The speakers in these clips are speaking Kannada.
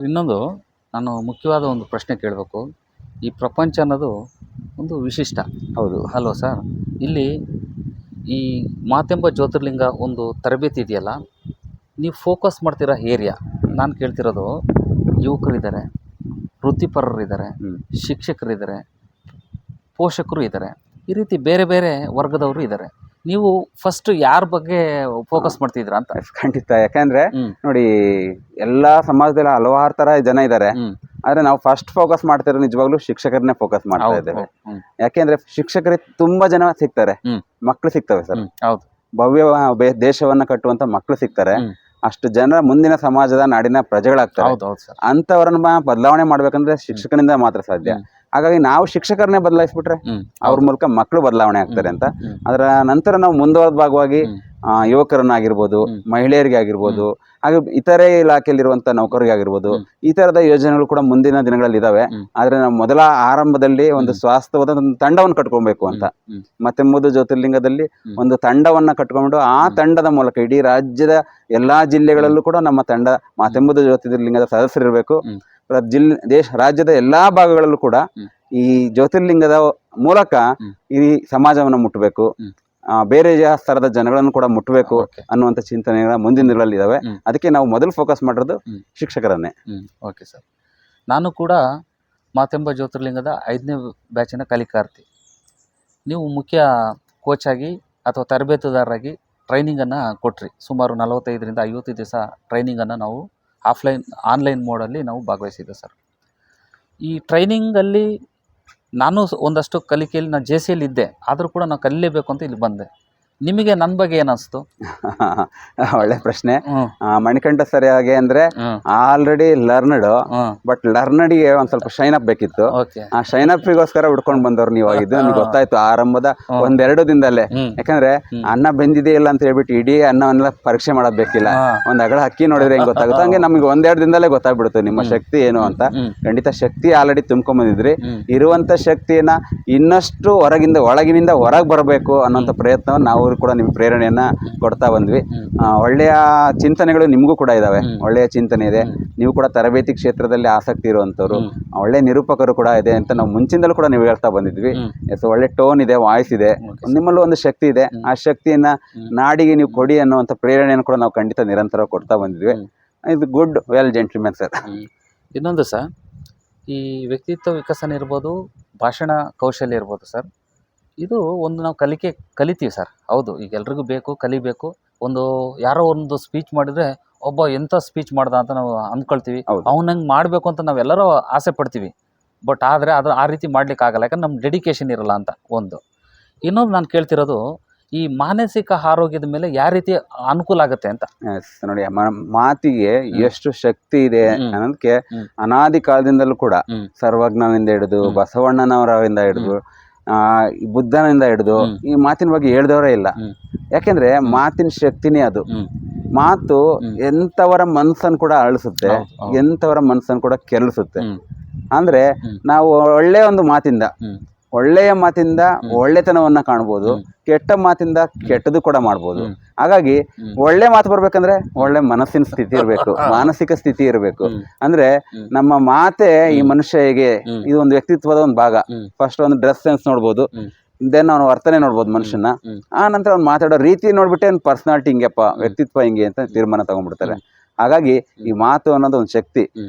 ಇನ್ನೊಂದು ನಾನು ಮುಖ್ಯವಾದ ಒಂದು ಪ್ರಶ್ನೆ ಕೇಳಬೇಕು. ಈ ಪ್ರಪಂಚ ಅನ್ನೋದು ಒಂದು ವಿಶಿಷ್ಟ ಹೌದು. ಅಲ್ವಾ ಸರ್? ಇಲ್ಲಿ ಈ ಮಾತೆಂಬ ಜ್ಯೋತಿರ್ಲಿಂಗ ಒಂದು ತರಬೇತಿ ಇದೆಯಲ್ಲ, ನೀವು ಫೋಕಸ್ ಮಾಡ್ತಿರೋ ಏರಿಯಾ, ನಾನು ಕೇಳ್ತಿರೋದು ಯುವಕರಿದ್ದಾರೆ, ವೃತ್ತಿಪರರಿದ್ದಾರೆ, ಶಿಕ್ಷಕರಿದ್ದಾರೆ, ಪೋಷಕರು ಇದ್ದಾರೆ, ಈ ರೀತಿ ಬೇರೆ ಬೇರೆ ವರ್ಗದವರು ಇದ್ದಾರೆ. ನೀವು ಫಸ್ಟ್ ಯಾರ ಬಗ್ಗೆ ಫೋಕಸ್ ಮಾಡ್ತಿದ್ದೀರಾ ಅಂತ? ಖಂಡಿತ. ಯಾಕಂದ್ರೆ ನೋಡಿ, ಎಲ್ಲಾ ಸಮಾಜದಲ್ಲಿ ಹಲವಾರು ತರ ಜನ ಇದ್ದಾರೆ. ಆದ್ರೆ ನಾವು ಫಸ್ಟ್ ಫೋಕಸ್ ಮಾಡ್ತಿರೋ ನಿಜವಾಗ್ಲೂ ಶಿಕ್ಷಕರನ್ನೇ ಫೋಕಸ್ ಮಾಡ್ತಾ ಇದ್ದೇವೆ. ಯಾಕೆಂದ್ರೆ ಶಿಕ್ಷಕರಿಗೆ ತುಂಬಾ ಜನ ಸಿಗ್ತಾರೆ, ಮಕ್ಕಳು ಸಿಗ್ತವೆ ಸರ್. ಹೌದು. ಭವ್ಯ ದೇಶವನ್ನ ಕಟ್ಟುವಂತ ಮಕ್ಕಳು ಸಿಗ್ತಾರೆ. ಅಷ್ಟು ಜನರ ಮುಂದಿನ ಸಮಾಜದ ನಾಡಿನ ಪ್ರಜೆಗಳಾಗ್ತಾರೆ. ಅಂತವರನ್ನ ಬದಲಾವಣೆ ಮಾಡ್ಬೇಕಂದ್ರೆ ಶಿಕ್ಷಕನಿಂದ ಮಾತ್ರ ಸಾಧ್ಯ. ಹಾಗಾಗಿ ನಾವು ಶಿಕ್ಷಕರನ್ನೇ ಬದಲಾಯಿಸ್ಬಿಟ್ರೆ ಅವ್ರ ಮೂಲಕ ಮಕ್ಕಳು ಬದಲಾವಣೆ ಆಗ್ತಾರೆ ಅಂತ. ಅದರ ನಂತರ ನಾವು ಮುಂದುವರೆದ ಭಾಗವಾಗಿ ಯುವಕರನ್ನಾಗಿರ್ಬೋದು, ಮಹಿಳೆಯರಿಗೆ ಆಗಿರ್ಬೋದು, ಹಾಗೆ ಇತರೆ ಇಲಾಖೆಯಲ್ಲಿರುವಂತ ನೌಕರಿಗೆ ಆಗಿರ್ಬೋದು, ಈ ತರದ ಯೋಜನೆಗಳು ಕೂಡ ಮುಂದಿನ ದಿನಗಳಲ್ಲಿ ಇದಾವೆ. ಆದ್ರೆ ನಾವು ಮೊದಲ ಆರಂಭದಲ್ಲಿ ಒಂದು ಸ್ವಾಸ್ಥ್ಯವಾದ ಒಂದು ತಂಡವನ್ನು ಕಟ್ಕೊಬೇಕು ಅಂತ. ಮಾತೆಂಬುದು ಜ್ಯೋತಿರ್ಲಿಂಗದಲ್ಲಿ ಒಂದು ತಂಡವನ್ನ ಕಟ್ಕೊಂಡು ಆ ತಂಡದ ಮೂಲಕ ಇಡೀ ರಾಜ್ಯದ ಎಲ್ಲಾ ಜಿಲ್ಲೆಗಳಲ್ಲೂ ಕೂಡ ನಮ್ಮ ತಂಡ ಮಾತೆಂಬುದು ಜ್ಯೋತಿರ್ಲಿಂಗದ ಸದಸ್ಯರಿರ್ಬೇಕು. ರಾಜ್ಯದ ಎಲ್ಲಾ ಭಾಗಗಳಲ್ಲೂ ಕೂಡ ಈ ಜ್ಯೋತಿರ್ಲಿಂಗದ ಮೂಲಕ ಈ ಸಮಾಜವನ್ನು ಮುಟ್ಟಬೇಕು, ಬೇರೆ ಸ್ತರದ ಜನಗಳನ್ನು ಕೂಡ ಮುಟ್ಟಬೇಕು ಅನ್ನುವಂಥ ಚಿಂತನೆಗಳ ಮುಂದಿನ ದಿನಗಳಲ್ಲಿ ಇದಾವೆ. ಅದಕ್ಕೆ ನಾವು ಮೊದಲು ಫೋಕಸ್ ಮಾಡಿರೋದು ಶಿಕ್ಷಕರನ್ನೇ. Okay sir. ನಾನು ಕೂಡ ಮಾತೆಂಬ ಜ್ಯೋತಿರ್ಲಿಂಗದ 5ನೇ ಬ್ಯಾಚಿನ ಕಲಿಕಾರ್ಥಿ. ನೀವು ಮುಖ್ಯ ಕೋಚ್ ಆಗಿ ಅಥವಾ ತರಬೇತುದಾರರಾಗಿ ಟ್ರೈನಿಂಗನ್ನು ಕೊಟ್ರಿ. ಸುಮಾರು 45ರಿಂದ 50 ದಿವಸ ಟ್ರೈನಿಂಗನ್ನು ನಾವು ಆನ್ಲೈನ್ ಮೋಡಲ್ಲಿ ನಾವು ಭಾಗವಹಿಸಿದ್ದೆ ಸರ್. ಈ ಟ್ರೈನಿಂಗಲ್ಲಿ ನಾನು ಒಂದಷ್ಟು ಕಲಿಕೆಯಲ್ಲಿ ನಾನು JCಯಲ್ಲಿ ಇದ್ದೆ, ಆದರೂ ಕೂಡ ನಾನು ಕಲಿಯಲೇಬೇಕು ಅಂತ ಇಲ್ಲಿ ಬಂದೆ. ನಿಮಗೆ ನನ್ನ ಬಗ್ಗೆ ಏನಿಸ್ತು? ಒಳ್ಳೆ ಪ್ರಶ್ನೆ. ಮಣಿಕಂಠ ಸರ್ ಹಾಗೆ ಅಂದ್ರೆ ಆಲ್ರೆಡಿ ಲರ್ನಡ್, ಬಟ್ ಲರ್ನಡ್ಗೆ ಒಂದ್ ಸ್ವಲ್ಪ ಶೈನ್ ಅಪ್ ಬೇಕಿತ್ತು. ಆ ಶೈನ್ ಅಪ್ಗೋಸ್ಕರ ಹುಡ್ಕೊಂಡ್ ಬಂದವ್ರು ನೀವು. ಇದು ನಿಮ್ಗೆ ಗೊತ್ತಾಯ್ತು ಆರಂಭದ 1-2 ದಿನದಲ್ಲೇ. ಯಾಕಂದ್ರೆ ಅನ್ನ ಬೆಂದಿದೆ ಇಲ್ಲ ಅಂತ ಹೇಳ್ಬಿಟ್ಟು ಇಡೀ ಅನ್ನವನ್ನೆಲ್ಲ ಪರೀಕ್ಷೆ ಮಾಡೋದ್ ಬೇಕಿಲ್ಲ. ಒಂದ್ ಅಗಳ ಅಕ್ಕಿ ನೋಡಿದ್ರೆ ಹೆಂಗ್ ಗೊತ್ತಾಗುತ್ತೆ, ಹಂಗೆ ನಮ್ಗೆ 1-2 ದಿನದಲ್ಲೇ ಗೊತ್ತಾಗ್ಬಿಡುತ್ತೆ ನಿಮ್ಮ ಶಕ್ತಿ ಏನು ಅಂತ. ಖಂಡಿತ ಶಕ್ತಿ ಆಲ್ರೆಡಿ ತುಂಬ್ಕೊಂಡ್ ಬಂದಿದ್ರಿ. ಇರುವಂತ ಶಕ್ತಿಯನ್ನ ಇನ್ನಷ್ಟು ಒಳಗಿನಿಂದ ಹೊರಗೆ ಬರಬೇಕು ಅನ್ನೋಂಥ ಪ್ರಯತ್ನವನ್ನು ನಾವು ಕೂಡ ನಿಮ್ಗೆ ಪ್ರೇರಣೆಯನ್ನ ಕೊಡ್ತಾ ಬಂದ್ವಿ. ಒಳ್ಳೆಯ ಚಿಂತನೆಗಳು ನಿಮಗೂ ಕೂಡ ಇದಾವೆ, ಒಳ್ಳೆಯ ಚಿಂತನೆ ಇದೆ. ನೀವು ಕೂಡ ತರಬೇತಿ ಕ್ಷೇತ್ರದಲ್ಲಿ ಆಸಕ್ತಿ ಇರುವಂತವ್ರು, ಒಳ್ಳೆ ನಿರೂಪಕರು ಕೂಡ ಇದೆ ಅಂತ ನಾವು ಮುಂಚಿಂದಲೂ ಕೂಡ ನೀವು ಹೇಳ್ತಾ ಬಂದಿದ್ವಿ. ಒಳ್ಳೆ ಟೋನ್ ಇದೆ, ವಾಯ್ಸ್ ಇದೆ, ನಿಮ್ಮಲ್ಲೂ ಒಂದು ಶಕ್ತಿ ಇದೆ. ಆ ಶಕ್ತಿಯನ್ನ ನಾಡಿಗೆ ನೀವು ಕೊಡಿ ಅನ್ನುವಂಥ ಪ್ರೇರಣೆಯನ್ನು ಕೂಡ ನಾವು ಖಂಡಿತ ನಿರಂತರ ಕೊಡ್ತಾ ಬಂದಿದ್ವಿ. ಇದು ಗುಡ್, ವೆಲ್ ಜೆಂಟ್ಲ್ಮನ್ ಸರ್. ಇನ್ನೊಂದು ಸರ್, ಈ ವ್ಯಕ್ತಿತ್ವ ವಿಕಸನ ಇರ್ಬೋದು, ಭಾಷಣ ಕೌಶಲ್ಯ ಇರ್ಬೋದು ಸರ್, ಇದು ಒಂದು ನಾವು ಕಲಿತೀವಿ ಸರ್. ಹೌದು, ಈಗ ಎಲ್ರಿಗೂ ಬೇಕು, ಕಲಿಬೇಕು. ಯಾರೋ ಒಂದು ಸ್ಪೀಚ್ ಮಾಡಿದರೆ ಒಬ್ಬ ಎಂಥ ಸ್ಪೀಚ್ ಮಾಡ್ದ ಅಂತ ನಾವು ಅಂದ್ಕೊಳ್ತೀವಿ. ಅವನಂಗೆ ಮಾಡಬೇಕು ಅಂತ ನಾವೆಲ್ಲರೂ ಆಸೆ ಪಡ್ತೀವಿ. ಬಟ್ ಆದರೆ ಆ ರೀತಿ ಮಾಡ್ಲಿಕ್ಕೆ ಆಗಲ್ಲ, ಯಾಕಂದ್ರೆ ನಮ್ಮ ಡೆಡಿಕೇಶನ್ ಇರಲ್ಲ ಅಂತ ಒಂದು. ಇನ್ನೊಂದು ನಾನು ಕೇಳ್ತಿರೋದು, ಈ ಮಾನಸಿಕ ಆರೋಗ್ಯದ ಮೇಲೆ ಯಾವ ರೀತಿ ಅನುಕೂಲ ಆಗುತ್ತೆ ಅಂತ. ನೋಡಿ, ಮಾತಿಗೆ ಎಷ್ಟು ಶಕ್ತಿ ಇದೆ ಅನ್ನೋದಕ್ಕೆ ಅನಾದಿ ಕಾಲದಿಂದಲೂ ಕೂಡ ಸರ್ವಜ್ಞನಿಂದ ಹಿಡಿದು ಬಸವಣ್ಣನವರಿಂದ ಹಿಡಿದು ಬುದ್ಧನಿಂದ ಹಿಡಿದು ಈ ಮಾತಿನ ಬಗ್ಗೆ ಹೇಳ್ದವರೇ ಇಲ್ಲ. ಯಾಕೆಂದ್ರೆ ಮಾತಿನ ಶಕ್ತಿನೇ ಅದು. ಮಾತು ಎಂತವರ ಮನಸ್ಸನ್ನು ಕೂಡ ಅಳಿಸುತ್ತೆ, ಎಂತವರ ಮನಸ್ಸನ್ನು ಕೂಡ ಕೆರಳಿಸುತ್ತೆ. ಅಂದ್ರೆ ನಾವು ಒಳ್ಳೆಯ ಮಾತಿಂದ ಒಳ್ಳೆತನವನ್ನ ಕಾಣ್ಬೋದು, ಕೆಟ್ಟ ಮಾತಿಂದ ಕೆಟ್ಟದ್ದು ಕೂಡ ಮಾಡ್ಬೋದು. ಹಾಗಾಗಿ ಒಳ್ಳೆ ಮಾತು ಬರ್ಬೇಕಂದ್ರೆ ಒಳ್ಳೆ ಮನಸ್ಸಿನ ಸ್ಥಿತಿ ಇರಬೇಕು, ಮಾನಸಿಕ ಸ್ಥಿತಿ ಇರಬೇಕು. ಅಂದ್ರೆ ನಮ್ಮ ಮಾತೆ ಈ ಮನುಷ್ಯ ಹೇಗೆ, ಇದು ಒಂದು ವ್ಯಕ್ತಿತ್ವದ ಒಂದು ಭಾಗ. ಫಸ್ಟ್ ಒಂದು ಡ್ರೆಸ್ ಸೆನ್ಸ್ ನೋಡ್ಬೋದು, ದೆನ್ ಅವನ ವರ್ತನೆ ನೋಡ್ಬೋದು ಮನುಷ್ಯನ. ಆ ನಂತರ ಅವ್ನು ಮಾತಾಡೋ ರೀತಿ ನೋಡ್ಬಿಟ್ಟೆ ಅವ್ನ ಪರ್ಸನಾಲಿಟಿ ಹಿಂಗೆಪ್ಪ, ವ್ಯಕ್ತಿತ್ವ ಹಿಂಗೆ ಅಂತ ತೀರ್ಮಾನ ತಗೊಂಡ್ಬಿಡ್ತಾರೆ. ಹಾಗಾಗಿ ಈ ಮಾತು ಅನ್ನೋದು ಒಂದು ಶಕ್ತಿ.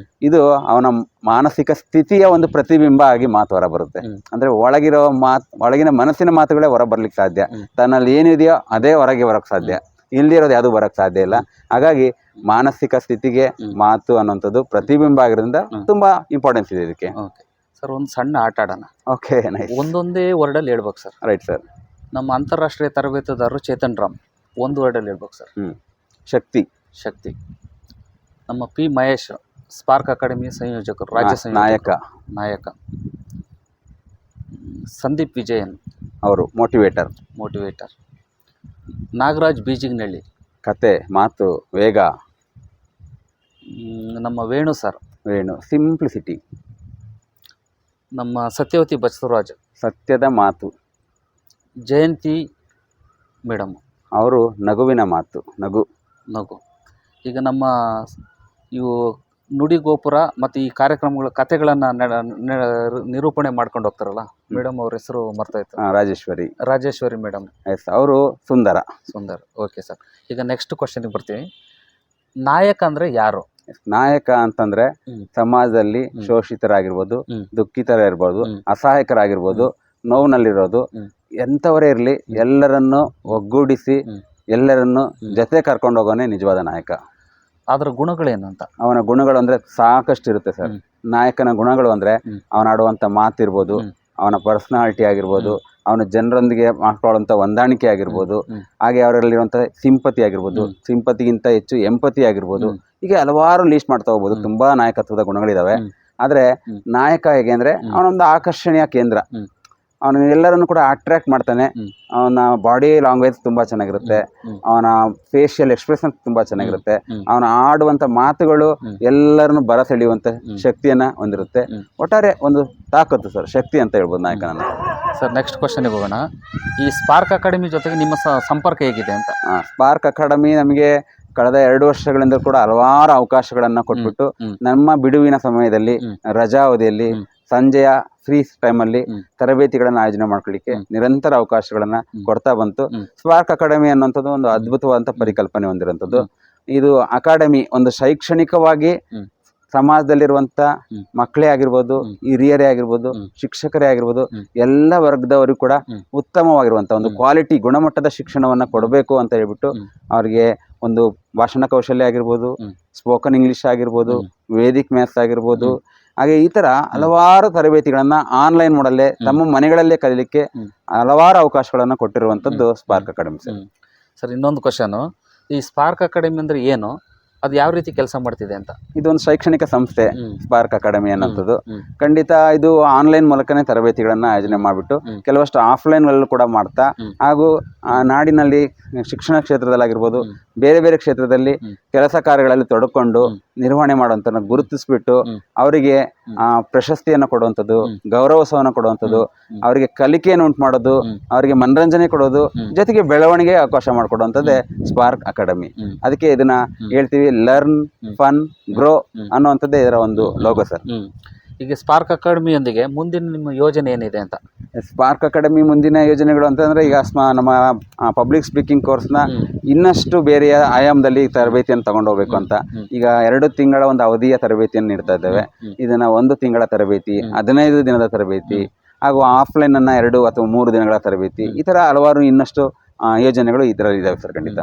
ಇದು ಅವನ ಮಾನಸಿಕ ಸ್ಥಿತಿಯ ಒಂದು ಪ್ರತಿಬಿಂಬ ಆಗಿ ಮಾತು ಹೊರ ಬರುತ್ತೆ. ಅಂದ್ರೆ ಒಳಗಿನ ಮನಸ್ಸಿನ ಮಾತುಗಳೇ ಹೊರ ಬರ್ಲಿಕ್ಕೆ ಸಾಧ್ಯ. ತನ್ನಲ್ಲಿ ಏನಿದೆಯೋ ಅದೇ ಹೊರಗೆ ಬರೋಕ್ ಸಾಧ್ಯ, ಇಲ್ದಿರೋದು ಯಾವುದು ಬರೋಕ್ ಸಾಧ್ಯ ಇಲ್ಲ. ಹಾಗಾಗಿ ಮಾನಸಿಕ ಸ್ಥಿತಿಗೆ ಮಾತು ಅನ್ನೋಂಥದ್ದು ಪ್ರತಿಬಿಂಬ ಆಗಿರೋದ್ರಿಂದ ತುಂಬಾ ಇಂಪಾರ್ಟೆನ್ಸ್ ಇದೆ ಇದಕ್ಕೆ. ಸರ್, ಒಂದು ಸಣ್ಣ ಆಟ ಆಡೋಣ. ಓಕೆ, ಒಂದೊಂದೇ ವರ್ಡಲ್ಲಿ ಹೇಳ್ಬೇಕು ಸರ್. Right sir. ನಮ್ಮ ಅಂತಾರಾಷ್ಟ್ರೀಯ ತರಬೇತುದಾರರು ಚೇತನ್ ರಾಮ್, ಒಂದು ವರ್ಡಲ್ಲಿ ಹೇಳ್ಬೇಕು ಸರ್. ಶಕ್ತಿ. ನಮ್ಮ P. ಮಹೇಶ್, ಸ್ಪಾರ್ಕ್ ಅಕಾಡೆಮಿಯ ಸಂಯೋಜಕರು, ರಾಜ್ಯ ನಾಯಕ. ಸಂದೀಪ್ ವಿಜಯನ್ ಅವರು ಮೋಟಿವೇಟರ್. ನಾಗರಾಜ್ ಬೀಜಿಗ್ನಳ್ಳಿ, ಕತೆ, ಮಾತು, ವೇಗ. ನಮ್ಮ ವೇಣು ಸರ್, ಸಿಂಪ್ಲಿಸಿಟಿ. ನಮ್ಮ ಸತ್ಯವತಿ ಬಸವರಾಜ್, ಸತ್ಯದ ಮಾತು. ಜಯಂತಿ ಮೇಡಮ್, ಅವರು ನಗುವಿನ ಮಾತು, ನಗು. ಈಗ ನಮ್ಮ ನುಡಿ ಗೋಪುರ ಮತ್ತು ಈ ಕಾರ್ಯಕ್ರಮಗಳ ಕಥೆಗಳನ್ನು ನಿರೂಪಣೆ ಮಾಡ್ಕೊಂಡು ಹೋಗ್ತಾರಲ್ಲ ಮೇಡಮ್ ಅವ್ರ ಹೆಸರು ಮರ್ತಾಯ್ತು. ರಾಜೇಶ್ವರಿ ಮೇಡಮ್. ಎಸ್, ಅವರು ಸುಂದರ್. Okay sir. ಈಗ ನೆಕ್ಸ್ಟ್ ಕ್ವಶನ್ಗೆ ಬರ್ತೀವಿ. ನಾಯಕ ಅಂದರೆ ಯಾರು? ನಾಯಕ ಅಂತಂದ್ರೆ ಸಮಾಜದಲ್ಲಿ ಶೋಷಿತರಾಗಿರ್ಬೋದು, ದುಃಖಿತರಿರ್ಬೋದು, ಅಸಹಾಯಕರಾಗಿರ್ಬೋದು, ನೋವಿನಲ್ಲಿರೋದು ಎಂಥವರೇ ಇರಲಿ ಎಲ್ಲರನ್ನು ಒಗ್ಗೂಡಿಸಿ ಎಲ್ಲರನ್ನು ಜೊತೆ ಕರ್ಕೊಂಡು ಹೋಗೋನೇ ನಿಜವಾದ ನಾಯಕ. ಅದರ ಗುಣಗಳೇನು ಅಂತ? ಅವನ ಗುಣಗಳು ಅಂದ್ರೆ ಸಾಕಷ್ಟು ಇರುತ್ತೆ ಸರ್. ನಾಯಕನ ಗುಣಗಳು ಅಂದ್ರೆ ಅವನಾಡುವಂಥ ಮಾತಿರ್ಬೋದು, ಅವನ ಪರ್ಸನಾಲಿಟಿ ಆಗಿರ್ಬೋದು, ಅವನ ಜನರೊಂದಿಗೆ ಮಾಡ್ಕೊಳ್ಳುವಂಥ ಹೊಂದಾಣಿಕೆ ಆಗಿರ್ಬೋದು, ಹಾಗೆ ಅವರಲ್ಲಿರುವಂಥ ಸಿಂಪತಿ ಆಗಿರ್ಬೋದು, ಸಿಂಪತಿಗಿಂತ ಹೆಚ್ಚು ಎಂಪತಿ ಆಗಿರ್ಬೋದು, ಹೀಗೆ ಹಲವಾರು ಲೀಸ್ಟ್ ಮಾಡ್ತಾ ಹೋಗ್ಬೋದು. ತುಂಬಾ ನಾಯಕತ್ವದ ಗುಣಗಳಿದಾವೆ. ಆದ್ರೆ ನಾಯಕ ಹೇಗೆ ಅಂದ್ರೆ ಅವನೊಂದು ಆಕರ್ಷಣೀಯ ಕೇಂದ್ರ. ಅವನು ಎಲ್ಲರನ್ನು ಕೂಡ ಅಟ್ರಾಕ್ಟ್ ಮಾಡ್ತಾನೆ. ಅವನ ಬಾಡಿ ಲ್ಯಾಂಗ್ವೇಜ್ ತುಂಬಾ ಚೆನ್ನಾಗಿರುತ್ತೆ, ಅವನ ಫೇಶಿಯಲ್ ಎಕ್ಸ್ಪ್ರೆಷನ್ ತುಂಬಾ ಚೆನ್ನಾಗಿರುತ್ತೆ, ಅವನ ಆಡುವಂತ ಮಾತುಗಳು ಎಲ್ಲರನ್ನು ಬರಸೆಳೆಯುವಂತ ಶಕ್ತಿಯನ್ನ ಹೊಂದಿರುತ್ತೆ. ಒಟ್ಟಾರೆ ಒಂದು ತಾಕತ್ತು ಸರ್, ಶಕ್ತಿ ಅಂತ ಹೇಳ್ಬೋದು ನಾಯಕನನ್ನು. ಸರ್ ನೆಕ್ಸ್ಟ್ ಕ್ವಶನ್ಗೆ ಹೋಗೋಣ. ಈ ಸ್ಪಾರ್ಕ್ ಅಕಾಡೆಮಿ ಜೊತೆಗೆ ನಿಮ್ಮ ಸಂಪರ್ಕ ಹೇಗಿದೆ ಅಂತ? ಸ್ಪಾರ್ಕ್ ಅಕಾಡೆಮಿ ನಮಗೆ ಕಳೆದ 2 ವರ್ಷಗಳಿಂದ ಕೂಡ ಹಲವಾರು ಅವಕಾಶಗಳನ್ನ ಕೊಟ್ಬಿಟ್ಟು ನಮ್ಮ ಬಿಡುವಿನ ಸಮಯದಲ್ಲಿ, ರಜಾ ಅವಧಿಯಲ್ಲಿ, ಸಂಜೆಯ ಫ್ರೀ ಟೈಮಲ್ಲಿ ತರಬೇತಿಗಳನ್ನು ಆಯೋಜನೆ ಮಾಡ್ಕೊಳ್ಳಿಕ್ಕೆ ನಿರಂತರ ಅವಕಾಶಗಳನ್ನ ಕೊಡ್ತಾ ಬಂತು. ಸ್ಪಾರ್ಕ್ ಅಕಾಡೆಮಿ ಅನ್ನುವಂಥದ್ದು ಒಂದು ಅದ್ಭುತವಾದಂಥ ಪರಿಕಲ್ಪನೆ ಹೊಂದಿರುವಂಥದ್ದು. ಇದು ಅಕಾಡೆಮಿ ಒಂದು ಶೈಕ್ಷಣಿಕವಾಗಿ ಸಮಾಜದಲ್ಲಿರುವಂಥ ಮಕ್ಕಳೇ ಆಗಿರ್ಬೋದು, ಹಿರಿಯರೇ ಆಗಿರ್ಬೋದು, ಶಿಕ್ಷಕರೇ ಆಗಿರ್ಬೋದು, ಎಲ್ಲ ವರ್ಗದವರಿಗೂ ಕೂಡ ಉತ್ತಮವಾಗಿರುವಂಥ ಒಂದು ಕ್ವಾಲಿಟಿ ಗುಣಮಟ್ಟದ ಶಿಕ್ಷಣವನ್ನು ಕೊಡಬೇಕು ಅಂತ ಹೇಳ್ಬಿಟ್ಟು ಅವ್ರಿಗೆ ಒಂದು ಭಾಷಣ ಕೌಶಲ್ಯ ಆಗಿರ್ಬೋದು, ಸ್ಪೋಕನ್ ಇಂಗ್ಲಿಷ್ ಆಗಿರ್ಬೋದು, ವೇದಿಕ್ ಮ್ಯಾಥ್ಸ್ ಆಗಿರ್ಬೋದು, ಹಾಗೆ ಈ ಥರ ಹಲವಾರು ತರಬೇತಿಗಳನ್ನು ಆನ್ಲೈನ್ ಮಾಡಲ್ಲೇ ತಮ್ಮ ಮನೆಗಳಲ್ಲೇ ಕಲೀಲಿಕ್ಕೆ ಹಲವಾರು ಅವಕಾಶಗಳನ್ನು ಕೊಟ್ಟಿರುವಂಥದ್ದು ಸ್ಪಾರ್ಕ್ ಅಕಾಡೆಮಿ ಸರ್. ಇನ್ನೊಂದು ಕ್ವಶನು, ಈ ಸ್ಪಾರ್ಕ್ ಅಕಾಡೆಮಿ ಅಂದರೆ ಏನು, ಅದು ಯಾವ ರೀತಿ ಕೆಲಸ ಮಾಡ್ತಿದೆ ಅಂತ? ಇದೊಂದು ಶೈಕ್ಷಣಿಕ ಸಂಸ್ಥೆ ಸ್ಪಾರ್ಕ್ ಅಕಾಡೆಮಿ ಅನ್ನೋಂಥದ್ದು. ಖಂಡಿತ ಇದು ಆನ್ಲೈನ್ ಮೂಲಕನೇ ತರಬೇತಿಗಳನ್ನ ಆಯೋಜನೆ ಮಾಡಿಬಿಟ್ಟು ಕೆಲವಷ್ಟು ಆಫ್ಲೈನ್ ಅಲ್ಲೂ ಕೂಡ ಮಾಡ್ತಾ, ಹಾಗೂ ನಾಡಿನಲ್ಲಿ ಶಿಕ್ಷಣ ಕ್ಷೇತ್ರದಲ್ಲಾಗಿರ್ಬೋದು, ಬೇರೆ ಬೇರೆ ಕ್ಷೇತ್ರದಲ್ಲಿ ಕೆಲಸ ಕಾರ್ಯಗಳಲ್ಲಿ ತೊಡಕೊಂಡು ನಿರ್ವಹಣೆ ಮಾಡುವಂಥ ಗುರುತಿಸ್ಬಿಟ್ಟು ಅವರಿಗೆ ಪ್ರಶಸ್ತಿಯನ್ನು ಕೊಡುವಂಥದ್ದು, ಗೌರವವನ್ನು ಕೊಡುವಂಥದ್ದು, ಅವರಿಗೆ ಕಲಿಕೆಯನ್ನು ಉಂಟು ಮಾಡೋದು, ಅವರಿಗೆ ಮನರಂಜನೆ ಕೊಡೋದು, ಜೊತೆಗೆ ಬೆಳವಣಿಗೆ ಅವಕಾಶ ಮಾಡಿಕೊಡುವಂಥದ್ದೇ ಸ್ಪಾರ್ಕ್ ಅಕಾಡೆಮಿ. ಅದಕ್ಕೆ ಇದನ್ನ ಹೇಳ್ತೀವಿ ಲರ್ನ್, ಫನ್, ಗ್ರೋ ಅನ್ನುವಂಥದ್ದೇ ಇದರ ಒಂದು ಲೋಗೋ ಸರ್. ಈಗ ಸ್ಪಾರ್ಕ್ ಅಕಾಡೆಮಿಯೊಂದಿಗೆ ಮುಂದಿನ ನಿಮ್ಮ ಯೋಜನೆ ಏನಿದೆ ಅಂತ? ಸ್ಪಾರ್ಕ್ ಅಕಾಡೆಮಿ ಮುಂದಿನ ಯೋಜನೆಗಳು ಅಂತಂದ್ರೆ ಈಗ ನಮ್ಮ ಪಬ್ಲಿಕ್ ಸ್ಪೀಕಿಂಗ್ ಕೋರ್ಸ್ನ ಇನ್ನಷ್ಟು ಬೇರೆ ಆಯಾಮದಲ್ಲಿ ತರಬೇತಿಯನ್ನು ತಗೊಂಡು ಹೋಗ್ಬೇಕು ಅಂತ ಈಗ 2 ತಿಂಗಳ ಒಂದು ಅವಧಿಯ ತರಬೇತಿಯನ್ನು ನೀಡ್ತಾ ಇದ್ದೇವೆ. ಇದನ್ನ 1 ತಿಂಗಳ ತರಬೇತಿ, 15 ದಿನದ ತರಬೇತಿ, ಹಾಗೂ ಆಫ್ಲೈನ್ ಅನ್ನ 2 ಅಥವಾ 3 ದಿನಗಳ ತರಬೇತಿ, ಈ ತರ ಹಲವಾರು ಇನ್ನಷ್ಟು ಯೋಜನೆಗಳು ಇದರಲ್ಲಿ ಇದಾವೆ ಸರ್. ಖಂಡಿತ.